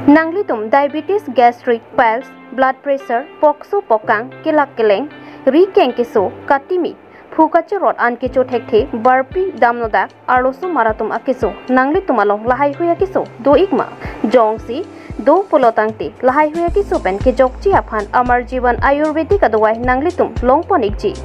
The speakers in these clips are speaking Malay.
Nanglitum diabetes, gastric, piles, blood pressure, pokso pokang, kilak keleng, rikeng kiso, katimi, fukache rot an kicho thekthi, burpee damnodak, arlosu maratum akiso, nanglitum along lahai huya kiso, do igma, jongsi, do polotangti, lahai huya kiso pen ke jokchi aphan amar jivan ayurvedic adwai nanglitum longponikji.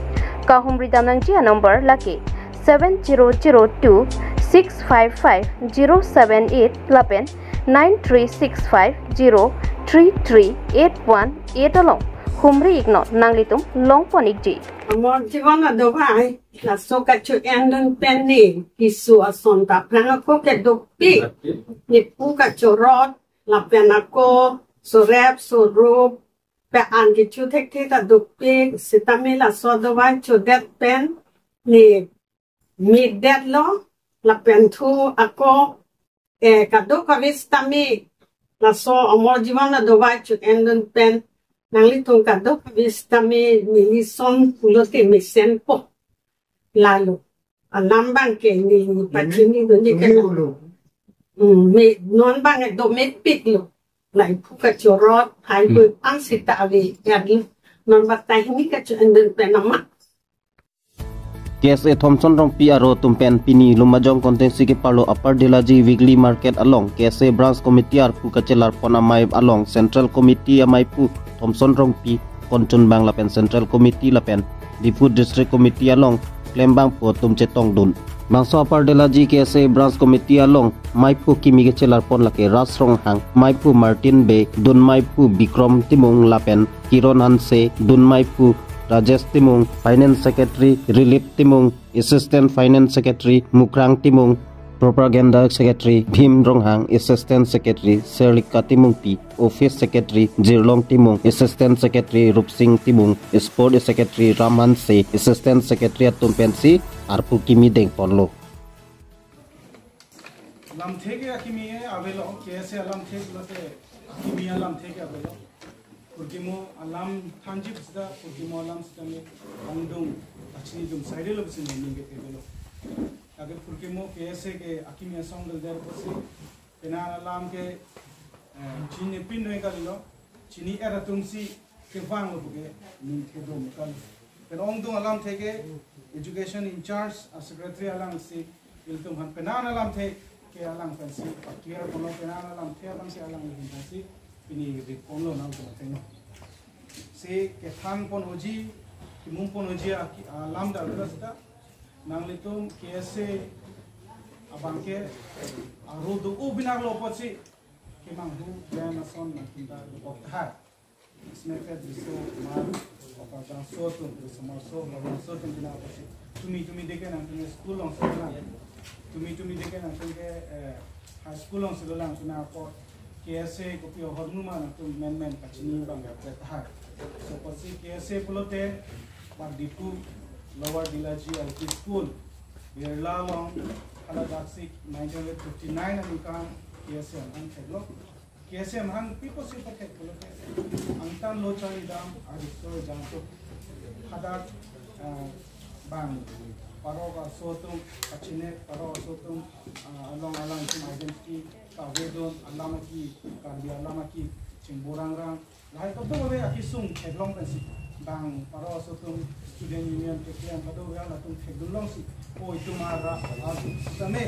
Kahumri damnangji a number laki 7002 655 078 lapen 9365033818 along humri ignore nanglitum longponikji. Amor jivan adovai la soka chu endon penny kisu asonta prangako ke dopi ni puka chorot la penako so rep so rope pe angi chu thek ta dopi sitami la sodovai chu det pen ni mid det lo la pen thu ako kado kavistami la so amor jivan adovai chu endon pen nanglitung kado kavistami ni son pulote misen po lalo alambang ke ni pachini do ni ke me non bang do met pit lo lai puka chorot hai bu ansita ave yadi non batai ni ka chenden penama KSA Thompson rong PRO tumpen pini lumajong kontensi ke parlo upper Delaji weekly market along KSA branch committee ar pu kacelar ponamai along central committee amai pu Thompson rong pi kontun bang lapen central committee lapen di food district committee along Klembang pu tumcetong dun bangso upper Delaji KSA branch committee along maipu kimi kacelar pon lake rasrong hang maipu Martin Bay dun maipu Bikrom Timung lapen Kiron Hanse dun maipu Rajesh Timung, Finance Secretary, Relief Timung, Assistant Finance Secretary, Mukrang Timung, Propaganda Secretary, Bhim Ronghang, Assistant Secretary, Serlika Timung P, Office Secretary, Jirlong Timung, Assistant Secretary, Rupsing Timung, Sport Secretary, Raman Se, Assistant Secretary Tumpensi, Arpu Kimi Deng Ponlo. Lam thege akimi avelo, KSA lam thege lote akimi lam thege avelo. Kurkimo alam thanji bisda kurkimo alam stami angdum achini dum saide lo bisne ninge tebelo agar kurkimo KSA ke akimi asong dal der posi pena alam ke chini pin noi kalilo chini era tumsi ke wang lo buge nin ke dum kal pen ongdum alam thege education in charge secretary alam si iltum han pena alam the ke alam fansi clear kono pena alam the alam si alam fansi ini di kono nang tu tengok se ke thang pon hoji ki mum pon hoji alam da rasta nang litum KSA abangke arudu u binag lo pochi ke mang hu jana son na kinda okha isme ke diso mar okha so tu samar so bina pochi tumi deke nang tumi school on so lang tumi deke nang tumi high school on so lang tuna ko KSA kopi hornuma na tu men kachini bang ya petha so pasi KSA pulote par dipu lower Delaji LP school Birla long ala daksik 1959 ani kan KSA han thelo KSA han people se pathe pulote angtan lo chai dam aristo janto hadat bang paroga sotum kachine paro sotum along tum identity kavedon alamaki karbi alamaki chimborang lai to do ve akisung heglong pensi bang paro sotum student union ke kian kado ya la tum heglong si o itumara same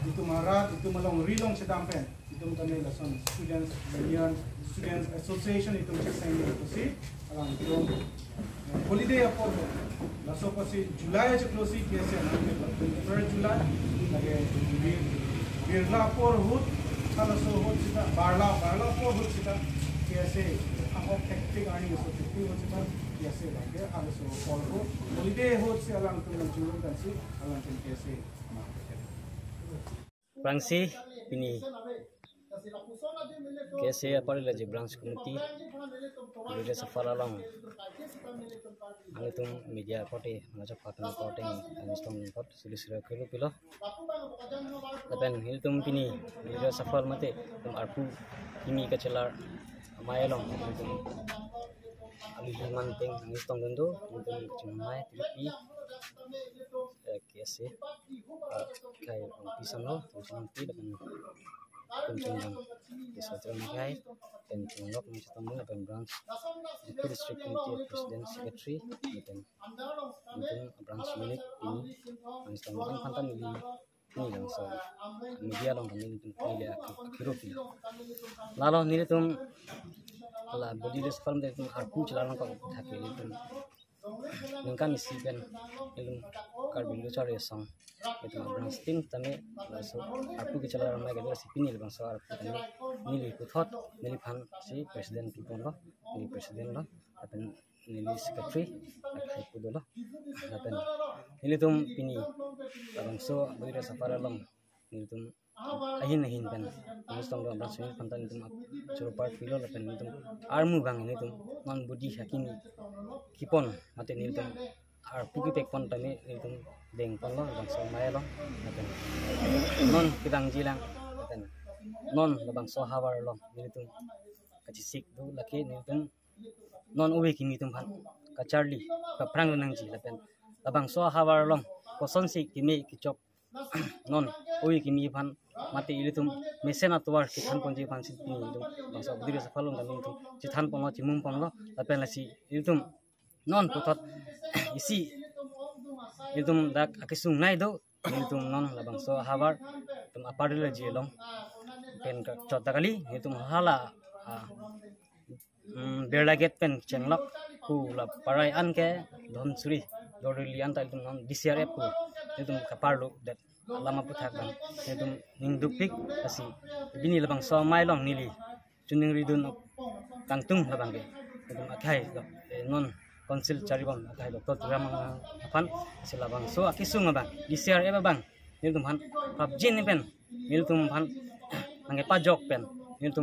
itumara itumalong rilong sedampen itum tane la son students union students association itum cheseng to si alang itum holiday apor la so pasi July je close ke se na 3 July lage birla por hut ala so hut sita barla por hut sita कैसे हम फैक्ट्री गाड़ी हो सकती है वो कैसे लगे ala so por hut holiday hut se alang tu jurun kan si alang tu कैसे Bransi ini कैसे अपने लजे branch committee video safar alang angtum media kote ngaja patna kote instom kot silisira kilo pilo tapen hiltum pini video safar mate tum arpu kimi kacelar mayalong ali man teng instom dendo tum chumai tripi कैसे kai pisang lo tum ti kunjungan kisah makai dan tunggak macam tamu dan branch Deputy District Committee President Secretary dan branch unit ini macam tamu pantan ini langsung media long kami ini akirup lalu ni tu lah body response dari tu arpu jalan kau thake itu ningkan isi kan ilmu karbon cari song itu branch tim kami langsung arpu jalan ramai kita si pini lebang so arpu kami nili puthot nili pan si presiden pipon lo nili presiden lo akan nili secretary akan pudo lo akan nili tum pini lebang so bagi safara long nili tum ahin kan mustang do branch ini pantan itu curu part filo akan nili tum armu bang ini tum non body hakim kipon mate nili tum arpu ki pekpon tani nili tum deng pon lo lebang so mai lo akan non kidang jilang akan non lebang so hawar lo nili tum kacisik do laki nili tum non uwe kimi tum pan ka charlie ka prang nang ji lapen labang so hawar long koson si kimi kichok non uwe kimi pan mate ilitum mesen atwar ki than ponji pan si ni tum bangsa budire sa falong kan tum si than pon lo chimum pon lo lapen la si ilitum non putot isi ilitum dak akisung nai do ilitum non labang so hawar tum aparile ji long pen ka chota kali ilitum hala berlaget pen cenglok ku la parai an ke don suri dorilian ta itu non DCRF ku itu kaparlu dat lama putak ban itu ningdupik asi bini labang so mai long nili chuning ridun kangtung labang ke itu akai non konsil caribon akai doktor ramang apan silabang so akisung bang DCRF bang itu han pabjin pen itu han angge pajok pen itu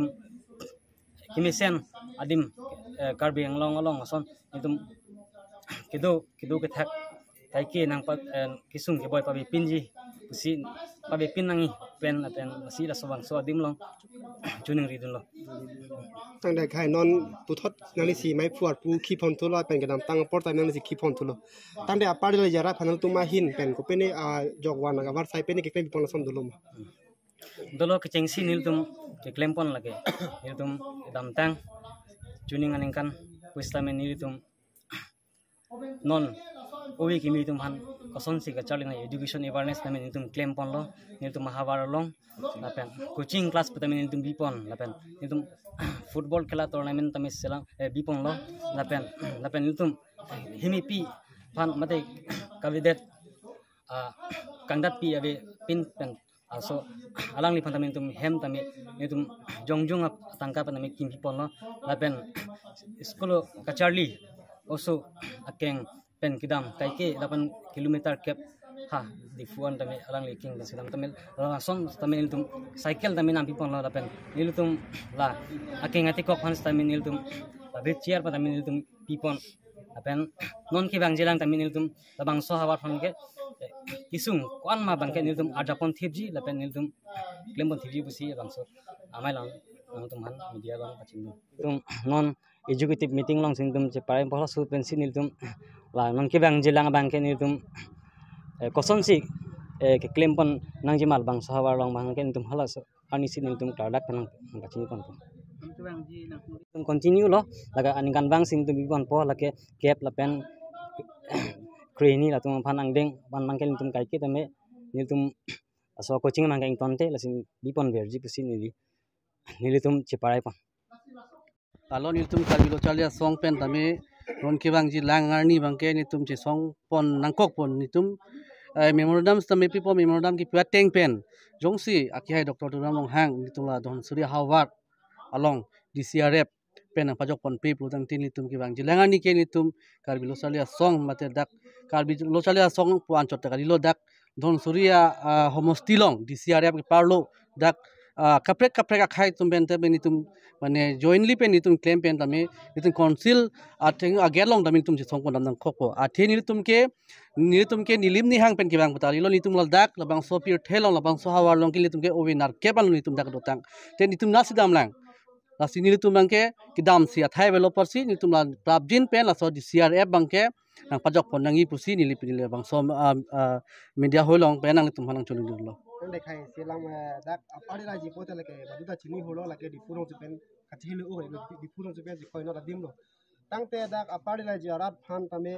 kimisen adim karbi yang long ason itu kidu ketak taiki nang kisung ke boy pabi pinji si pabi pinangi pen aten si la sobang so adim long chuning ridun lo tang dai khai non puthot nang si mai fuat pu ki phon tu lo pen gadam tang por ta nang si ki phon tu lo tang dai apar le jara phanal tu ma hin pen ko pene jogwan ga war sai pene ke klem pon son dulum dolo ke cengsi nil tum ke klempon lage nil tum dam tang chuning aningkan puistame nil tum non owi kimi tum han koson si ka charling education awareness name nil tum klempon lo nil tum mahabar long lapen coaching class patame nil tum bipon lapen nil tum football khela tournament tame selang bipon lo lapen nil tum himi pi pan mate kavidet kangdat pi ave pin pen also alang li pantamin tum hem tami nitum jongjong tangka panami kim pipon lo lapen skolo kacharli also akeng pen kidam kaike 8 kilometer cap ha di fuan tami alang li king sedam tamil langsung tami nitum cycle tami nam pipon lo lapen nitum la akeng ati kok hans tami nitum babe chair patami nitum pipon lapen non ki bang jelang tami nitum labang so hawar phang ke kisung kuan ma bangke niltum adapon thibji lapen niltum klembon thibji busi bangso amai lang tum han media long pachim tum non executive meeting long sing tum che parai pala su pen sin niltum la non ke bang jilang bangke niltum koson si ke klembon nang jimal bangso hawar long bangke niltum hala so ani sin niltum tadak penang pachim kon tum continue lo laga anikan bang sing tum bipon po lake cap lapen kreni la tum phanang deng pan mangkel tum kai ke tame niltum aso coaching mangkel tonte lasin bipon verji pusi nilitum ciparai pa alo niltum kalbilo chalia song pen tame ron ke bang ji langar ni bangke nitum ci song pon nangkok pon nitum memorandum tame pipo memorandum ki pateng pen jongsi aki hai dr turam long hang nitum la don surya hawat along DCRF pen pajok pon pe plutang tin nitum ki bang ji langar ni ke nitum kalbilo chalia song mate dak kalbi lo chalia song puan chot kali lo dak don surya homostilong DCRF ki parlo dak kaprek akhai tum pen te benitum mane jointly pen nitum claim pen tame nitum council atheng agelong tame nitum song pon nam khoko athe nitum ke nilim ni hang pen ki bang patali lo nitum lal dak labang so pir thelong labang so hawar long ki nitum ke owinar ke pan nitum dak dotang te nitum nasidam lang lasi nitum bangke kidam si athai developer si nitum la prabjin pen la so DCRF bangke nang pajok pon nangi pusi nilip bang so media holong pen nang nitum hanang chulung lo ตั้งแต่ใครเสียลังดักปาร์ตี้ราจีโพสต์อะไรกันบัดดูตาชินีหัวเราะอะไรกันดิพูดจะเป็นกัจฉิลูกเลยดิพูดจะเป็นสิคอยนอตดิมโลตั้งแต่ดักปาร์ตี้ราจีรัฐพันทำให้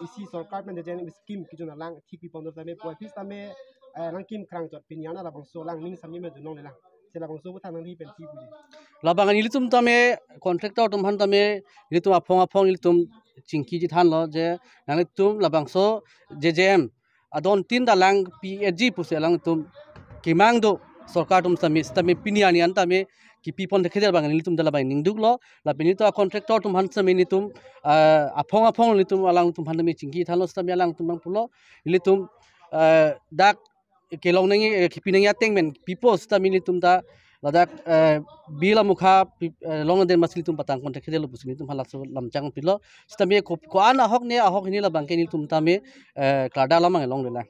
อีซีสกัดเป็นเจนสกิมกิจนาลังที่ปีปอนด์ทำให้ป่วยพิษทำให้นังกิมครั้งจดปีนี้นะเราบังโซลังนิ่งสามีมันจะน้องเลยลังเสร็จเราบังโซก็ทำนั่นที่เป็นที่บุรีเราบางอันนี้ตุ่มทำให้คอนแทคเตอร์ตุ่มหันทำให้นี่ตุ่มอพงนี่ตุ่มจิงกี้จิตหันล้อเจ้นั่นตุ่มเราบางโซJJM adon tin da lang PHG puse lang tum kimang do sarkar tum sami piniani anta me ki pipon dekhe bang ni tum dala bai ning duk lo la pini to contractor tum han sami ni tum apong ni tum alang tum han me chingki thalo sami alang tum bang pulo ni tum dak kelong nang ki pinang ya teng men pipos sami ni tum da ladak bila mukha long den masli tum patang contract khedelo pusni tum halak so lamchang pilo sami ko ana hok ne ahok ni la bang ke ni tum tame klada lamang long lela